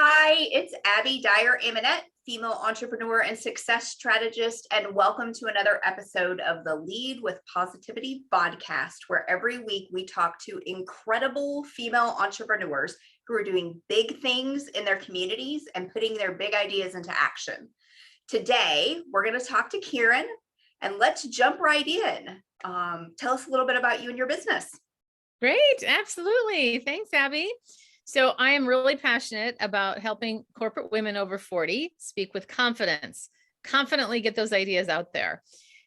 Hi, it's Abbey Dyer-Amonette, female entrepreneur and success strategist, and welcome to another episode of the Lead with Positivity Vodcast, where every week we talk to incredible female entrepreneurs who are doing big things in their communities and putting their big ideas into action. Today, we're going to talk to Karen, and let's jump right in. Tell us a little bit about you and your business. Great. Absolutely. Thanks, Abby. So I am really passionate about helping corporate women over 40 speak with confidence, confidently get those ideas out there.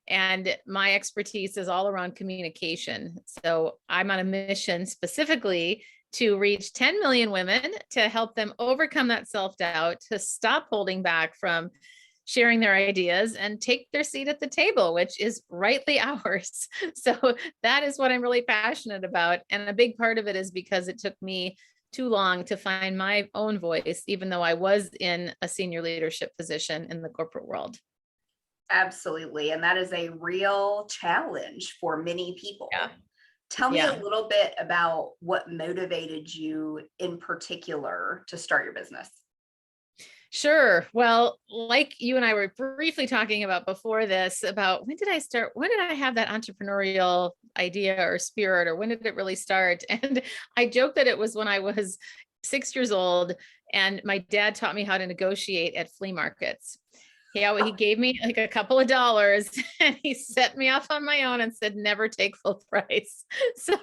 And my expertise is all around communication. So I'm on a mission specifically to reach 10 million women to help them overcome that self-doubt, to stop holding back from sharing their ideas and take their seat at the table, which is rightly ours. So that is what I'm really passionate about. And a big part of it is because it took me too long to find my own voice, even though I was in a senior leadership position in the corporate world. Absolutely. And that is a real challenge for many people. Yeah. Tell me a little bit about what motivated you in particular to start your business. Sure. Well, like you and I were briefly talking about before this, about when did I start? When did I have that entrepreneurial idea or spirit, or when did it really start? And I joke that it was when I was 6 years old and my dad taught me how to negotiate at flea markets. He gave me like a couple of dollars and he set me off on my own and said, never take full price. So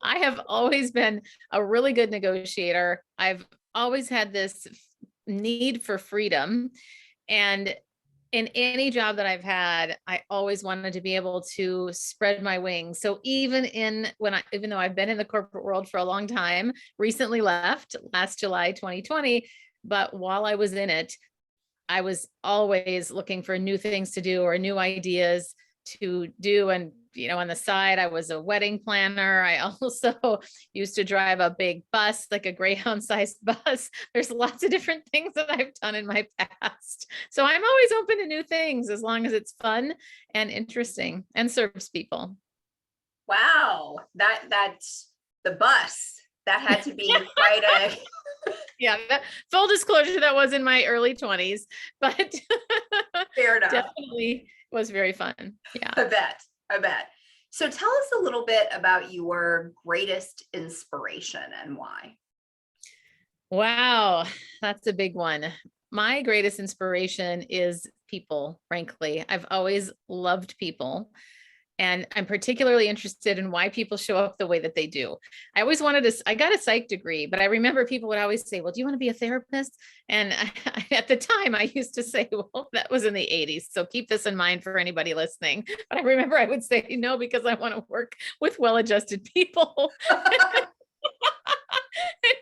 I have always been a really good negotiator. I've always had this need for freedom. And in any job that I've had, I always wanted to be able to spread my wings. So even though I've been in the corporate world for a long time, recently left last July 2020, but while I was in it, I was always looking for new things to do or new ideas to do. And, on the side, I was a wedding planner. I also used to drive a big bus, like a Greyhound sized bus. There's lots of different things that I've done in my past. So I'm always open to new things as long as it's fun and interesting and serves people. Wow. That's the bus. That had to be quite a... Yeah, full disclosure, that was in my early 20s, but fair enough. Definitely was very fun. Yeah. I bet. So tell us a little bit about your greatest inspiration and why. Wow, that's a big one. My greatest inspiration is people, frankly. I've always loved people. And I'm particularly interested in why people show up the way that they do. I always I got a psych degree, but I remember people would always say, well, do you want to be a therapist? And at the time I used to say, well, that was in the 80s. So keep this in mind for anybody listening. But I remember I would say no, because I want to work with well-adjusted people. And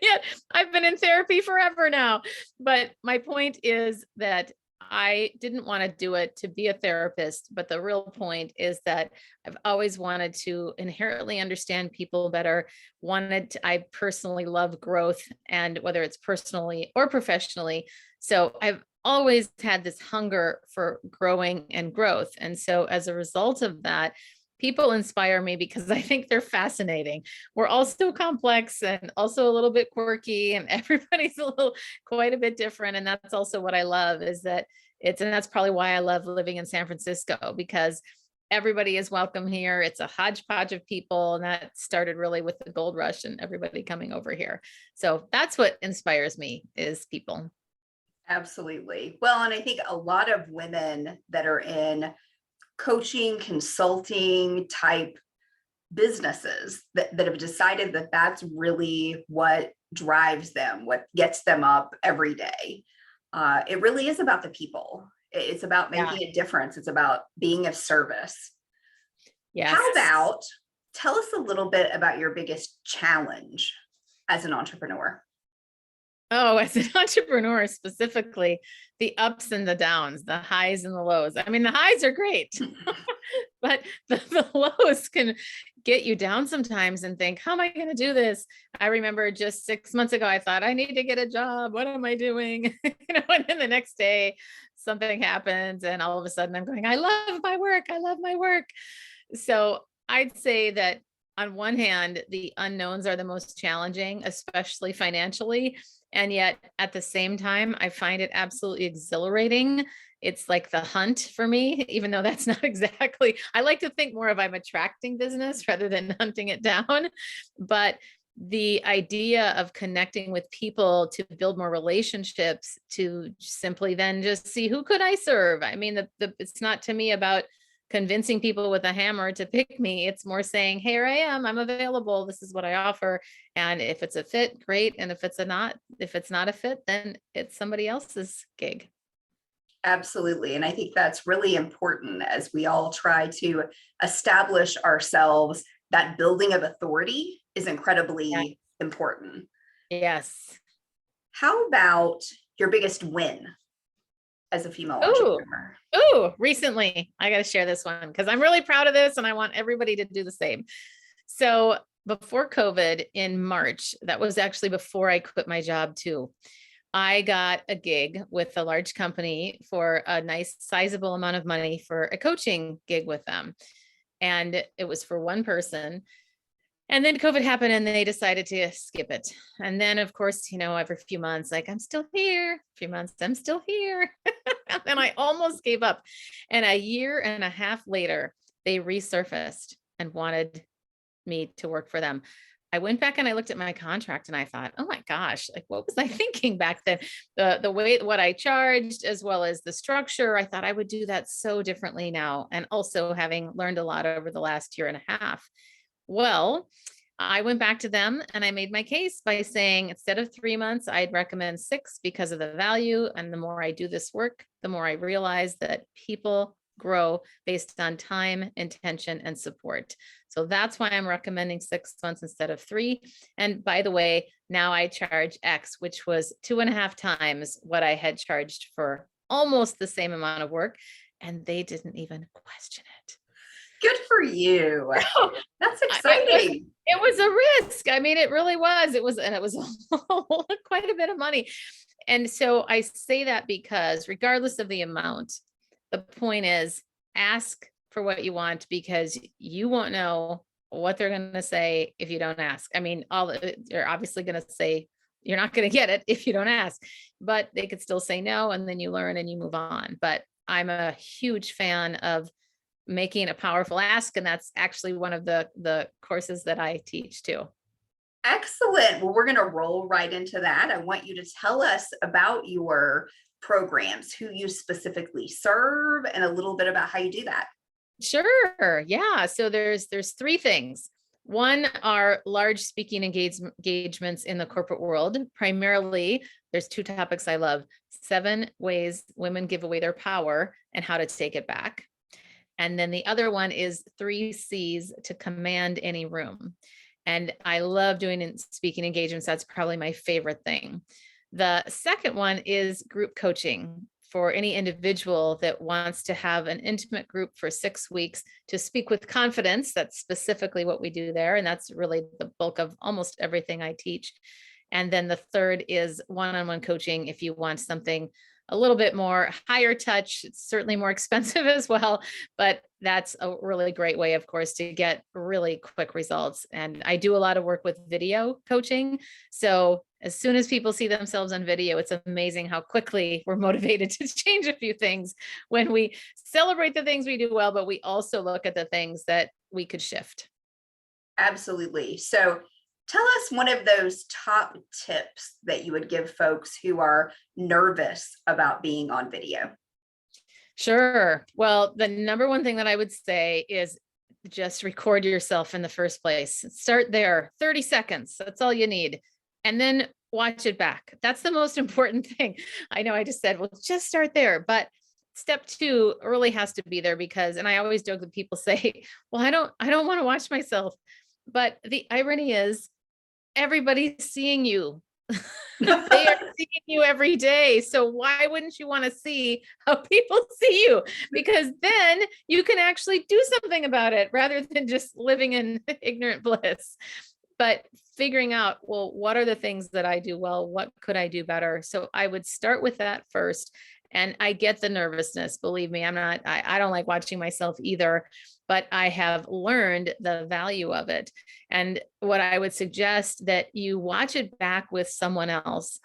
yet I've been in therapy forever now. But my point is that I didn't want to do it to be a therapist, but the real point is that I've always wanted to inherently understand people better. I personally love growth, and whether it's personally or professionally. So I've always had this hunger for growing and growth. And so as a result of that, people inspire me because I think they're fascinating. We're all so complex and also a little bit quirky, and everybody's quite a bit different. And that's also what I love, is that and that's probably why I love living in San Francisco, because everybody is welcome here. It's a hodgepodge of people. And that started really with the gold rush and everybody coming over here. So that's what inspires me, is people. Absolutely. Well, and I think a lot of women that are in coaching, consulting type businesses that have decided that that's really what drives them, what gets them up every day. It really is about the people. It's about making a difference. It's about being of service. Yes. How about, tell us a little bit about your biggest challenge as an entrepreneur? Oh, as an entrepreneur, specifically, the ups and the downs, the highs and the lows. I mean, the highs are great, but the lows can get you down sometimes and think, how am I going to do this? I remember just 6 months ago, I thought, I need to get a job. What am I doing? And then the next day something happens and all of a sudden I'm going, I love my work. I love my work. So I'd say that on one hand, the unknowns are the most challenging, especially financially. And yet at the same time, I find it absolutely exhilarating. It's like the hunt for me, even though that's not exactly, I like to think more of I'm attracting business rather than hunting it down. But the idea of connecting with people to build more relationships, to simply then just see who could I serve. I mean, it's not to me about convincing people with a hammer to pick me. It's more saying, here I am, I'm available. This is what I offer. And if it's a fit, great. And if it's not a fit, then it's somebody else's gig. Absolutely. And I think that's really important as we all try to establish ourselves. That building of authority is incredibly important. Yes. How about your biggest win as a female entrepreneur? Oh, recently, I got to share this one because I'm really proud of this and I want everybody to do the same. So before COVID in March, that was actually before I quit my job too. I got a gig with a large company for a nice sizable amount of money for a coaching gig with them. And it was for one person. And then COVID happened and they decided to skip it. And then of course, every few months, like, I'm still here, a few months, I'm still here. And I almost gave up. And a year and a half later, they resurfaced and wanted me to work for them. I went back and I looked at my contract and I thought, oh my gosh, like what was I thinking back then? The way, what I charged, as well as the structure, I thought I would do that so differently now. And also having learned a lot over the last year and a half. Well, I went back to them and I made my case by saying, instead of 3 months, I'd recommend 6 because of the value. And the more I do this work, the more I realize that people grow based on time, intention, and support. So that's why I'm recommending 6 months instead of 3. And by the way, now I charge X, which was 2.5 times what I had charged for almost the same amount of work. And they didn't even question it. Good for you. That's exciting. It was a risk. I mean, it really was. It was quite a bit of money. And so I say that because regardless of the amount, the point is ask for what you want, because you won't know what they're going to say if you don't ask. I mean, you're obviously going to say you're not going to get it if you don't ask, but they could still say no. And then you learn and you move on. But I'm a huge fan of making a powerful ask. And that's actually one of the courses that I teach too. Excellent. Well, we're going to roll right into that. I want you to tell us about your programs, who you specifically serve, and a little bit about how you do that. Sure. Yeah. So there's 3 things. One are large speaking engagements in the corporate world. Primarily, there's 2 topics I love: 7 ways women give away their power and how to take it back. And then the other one is 3 C's to command any room. And I love doing speaking engagements. That's probably my favorite thing. The second one is group coaching for any individual that wants to have an intimate group for 6 weeks to speak with confidence. That's specifically what we do there. And that's really the bulk of almost everything I teach. And then the third is one-on-one coaching if you want something a little bit more higher touch. It's certainly more expensive as well, but that's a really great way, of course, to get really quick results. And I do a lot of work with video coaching. So as soon as people see themselves on video, it's amazing how quickly we're motivated to change a few things when we celebrate the things we do well, but we also look at the things that we could shift. Absolutely. So tell us one of those top tips that you would give folks who are nervous about being on video. Sure. Well, the number one thing that I would say is just record yourself in the first place. Start there, 30 seconds. That's all you need. And then watch it back. That's the most important thing. I know I just said, well, just start there. But step 2 really has to be there because, and I always joke that people say, well, I don't want to watch myself. But the irony is everybody's seeing you. They are seeing you every day. So why wouldn't you want to see how people see you? Because then you can actually do something about it rather than just living in ignorant bliss. But figuring out, well, what are the things that I do well? What could I do better? So I would start with that first. And I get the nervousness. Believe me, I don't like watching myself either. but I have learned the value of it. And what I would suggest that you watch it back with someone else.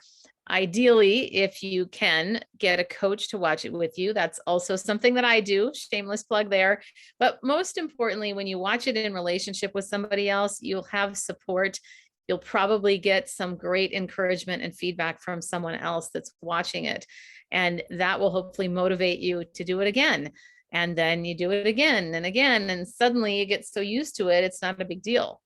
Ideally, if you can get a coach to watch it with you, that's also something that I do, shameless plug there. But most importantly, when you watch it in relationship with somebody else, you'll have support. You'll probably get some great encouragement and feedback from someone else that's watching it. And that will hopefully motivate you to do it again. And then you do it again and again. And suddenly you get so used to it, it's not a big deal.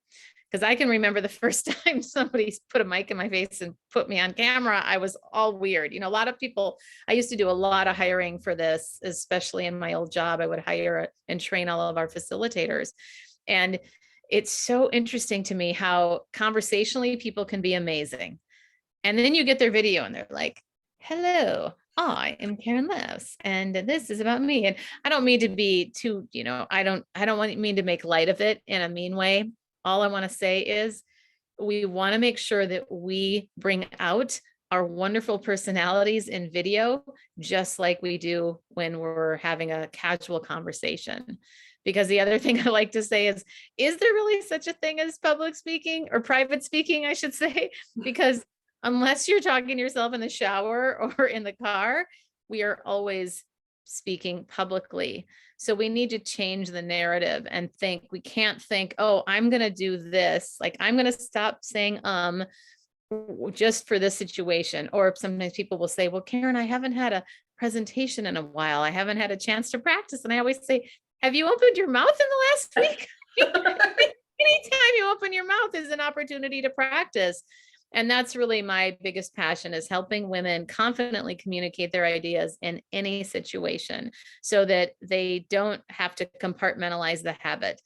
Because I can remember the first time somebody put a mic in my face and put me on camera, I was all weird. A lot of people, I used to do a lot of hiring for this, especially in my old job. I would hire and train all of our facilitators. And it's so interesting to me how conversationally people can be amazing. And then you get their video and they're like, hello, I am Karen Laos, and this is about me. And I don't mean to be too, I don't mean to make light of it in a mean way. All I want to say is we want to make sure that we bring out our wonderful personalities in video, just like we do when we're having a casual conversation. Because the other thing I like to say is there really such a thing as public speaking or private speaking, I should say? Because unless you're talking to yourself in the shower or in the car, we are always speaking publicly. So we need to change the narrative and we can't think, oh, I'm going to do this. Like, I'm going to stop saying, just for this situation. Or sometimes people will say, well, Karen, I haven't had a presentation in a while. I haven't had a chance to practice. And I always say, have you opened your mouth in the last week? Anytime you open your mouth is an opportunity to practice. And that's really my biggest passion, is helping women confidently communicate their ideas in any situation so that they don't have to compartmentalize the habit.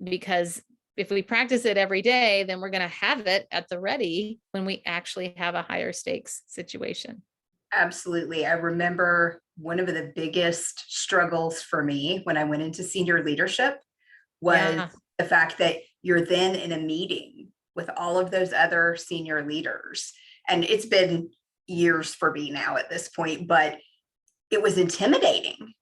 Because if we practice it every day, then we're going to have it at the ready when we actually have a higher stakes situation. Absolutely. I remember one of the biggest struggles for me when I went into senior leadership was the fact that you're then in a meeting with all of those other senior leaders. And it's been years for me now at this point, but it was intimidating.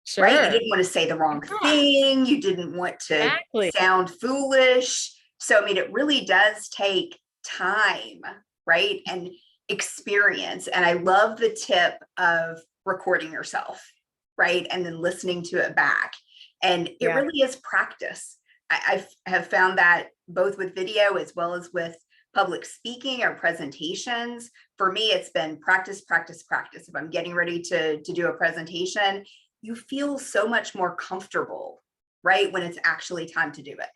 Sure. Right? You didn't want to say the wrong thing. You didn't want to sound foolish. So, I mean, it really does take time, right? And experience. And I love the tip of recording yourself, right? And then listening to it back. And it really is practice. I have found that both with video as well as with public speaking or presentations. For me, it's been practice, practice, practice. If I'm getting ready to do a presentation, you feel so much more comfortable, right? When it's actually time to do it.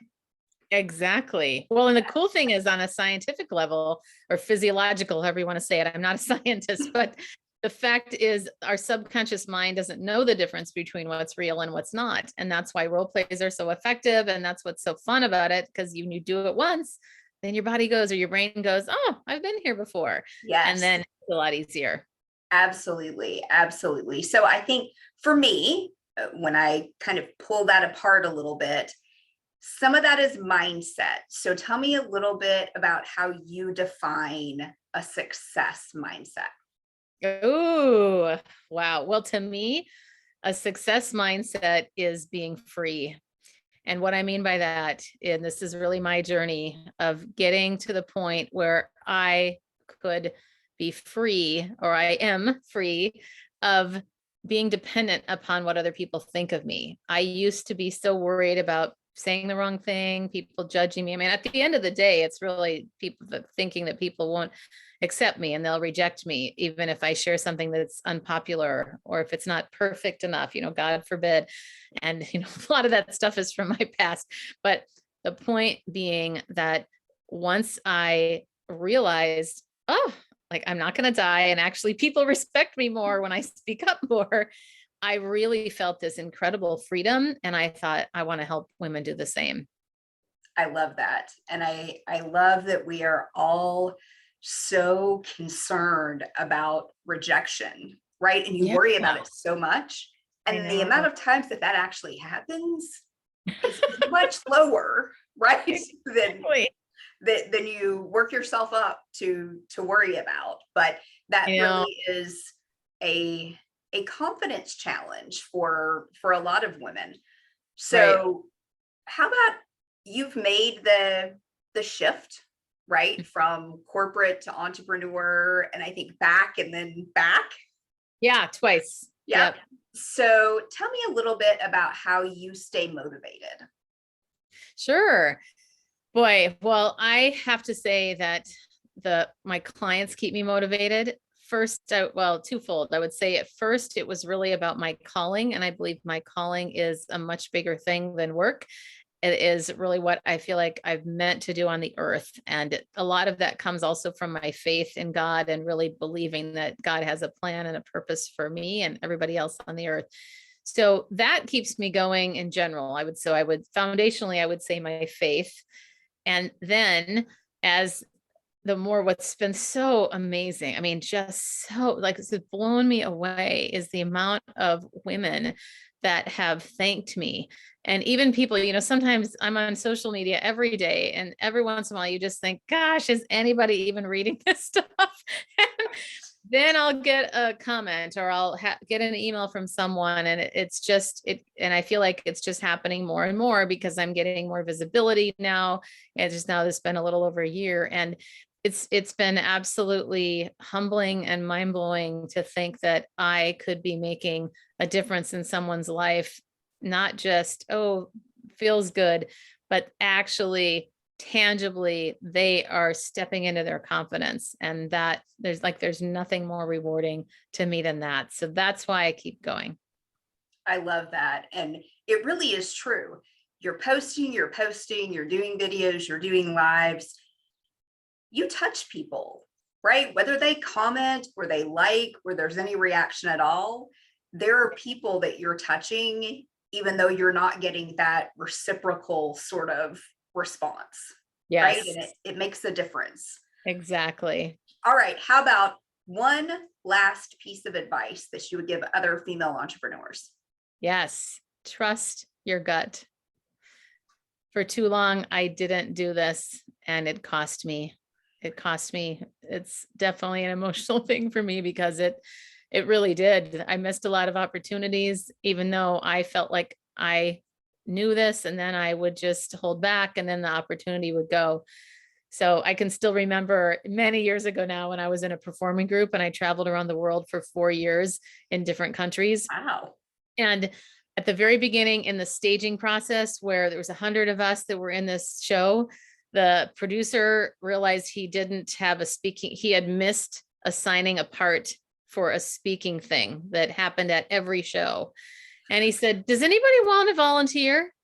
Exactly. Well, and the cool thing is, on a scientific level or physiological, however you want to say it, I'm not a scientist, but the fact is our subconscious mind doesn't know the difference between what's real and what's not. And that's why role plays are so effective. And that's what's so fun about it, because when you do it once, then your body goes, or your brain goes, oh, I've been here before. Yes. And then it's a lot easier. Absolutely. Absolutely. So I think for me, when I kind of pull that apart a little bit, some of that is mindset. So tell me a little bit about how you define a success mindset. Oh, wow. Well, to me, a success mindset is being free. And what I mean by that, and this is really my journey of getting to the point where I could be free, or I am free of being dependent upon what other people think of me. I used to be so worried about saying the wrong thing, people judging me. I mean, at the end of the day, it's really people thinking that people won't accept me and they'll reject me, even if I share something that's unpopular or if it's not perfect enough, God forbid. And, a lot of that stuff is from my past. But the point being that once I realized, like, I'm not going to die, and actually people respect me more when I speak up more, I really felt this incredible freedom. And I thought, I want to help women do the same. I love that. And I love that we are all so concerned about rejection, right? And you worry about it so much. And the amount of times that actually happens is much lower, right? Than you work yourself up to worry about. But that really is a confidence challenge for a lot of women. So How about you've made the shift, right? From corporate to entrepreneur, and I think back and then back. Yeah, twice. Yep. Yep. So tell me a little bit about how you stay motivated. Sure. Boy, well, I have to say that my clients keep me motivated. First, well, twofold. I would say at first it was really about my calling, and I believe my calling is a much bigger thing than work. It is really what I feel like I've meant to do on the earth. And a lot of that comes also from my faith in God and really believing that God has a plan and a purpose for me and everybody else on the earth. So that keeps me going in general. Foundationally, I would say my faith. And then as the more, what's been so amazing, I mean, just so like it's blown me away, is the amount of women that have thanked me. And even people, sometimes I'm on social media every day, and every once in a while you just think, gosh, is anybody even reading this stuff? Then I'll get a comment, or I'll get an email from someone, and it's just it. And I feel like it's just happening more and more because I'm getting more visibility now. And just now, it's been a little over a year, and it's been absolutely humbling and mind blowing to think that I could be making a difference in someone's life, not just, oh, feels good, but actually tangibly they are stepping into their confidence, and that there's nothing more rewarding to me than that. So that's why I keep going. I love that. And it really is true. You're posting, you're doing videos, you're doing lives. You touch people, right? Whether they comment or they like, or there's any reaction at all, there are people that you're touching, even though you're not getting that reciprocal sort of response, right? Yes, And it makes a difference. exactly. All right. How about one last piece of advice that you would give other female entrepreneurs? Yes, trust your gut. For too long, I didn't do this, and it cost me. It's definitely an emotional thing for me because it really did. I missed a lot of opportunities, even though I felt like I knew this, and then I would just hold back, and then the opportunity would go. So I can still remember many years ago now when I was in a performing group, and I traveled around the world for 4 years in different countries. Wow. And at the very beginning in the staging process, where there was 100 of us that were in this show, the producer realized he didn't have he had missed assigning a part for a speaking thing that happened at every show. And he said, does anybody want to volunteer?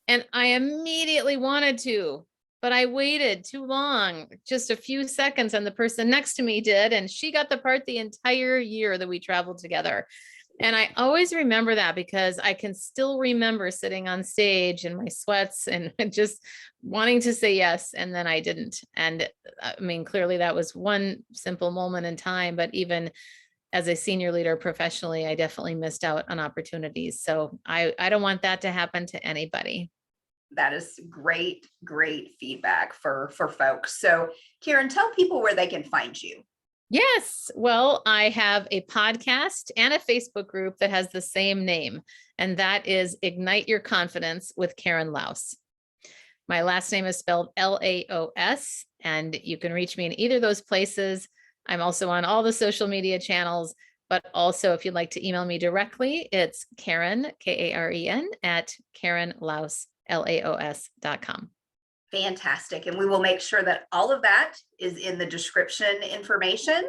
And I immediately wanted to, but I waited too long, just a few seconds, and the person next to me did, and she got the part the entire year that we traveled together. And I always remember that because I can still remember sitting on stage in my sweats and just wanting to say yes. And then I didn't. And I mean, clearly that was one simple moment in time, but even as a senior leader professionally, I definitely missed out on opportunities. So I don't want that to happen to anybody. That is great, great feedback for folks. So Karen, tell people where they can find you. Yes. Well, I have a podcast and a Facebook group that has the same name, and that is Ignite Your Confidence with Karen Laos. My last name is spelled Laos, and you can reach me in either of those places. I'm also on all the social media channels, but also if you'd like to email me directly, it's Karen, Karen, at KarenLaos.com. Fantastic. And we will make sure that all of that is in the description information.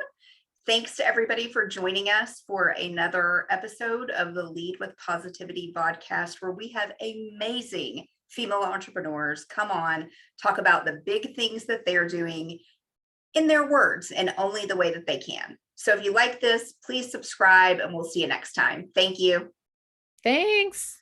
Thanks to everybody for joining us for another episode of the Lead with Positivity Vodcast, where we have amazing female entrepreneurs come on, talk about the big things that they're doing in their words and only the way that they can. So if you like this, please subscribe, and we'll see you next time. Thank you. Thanks.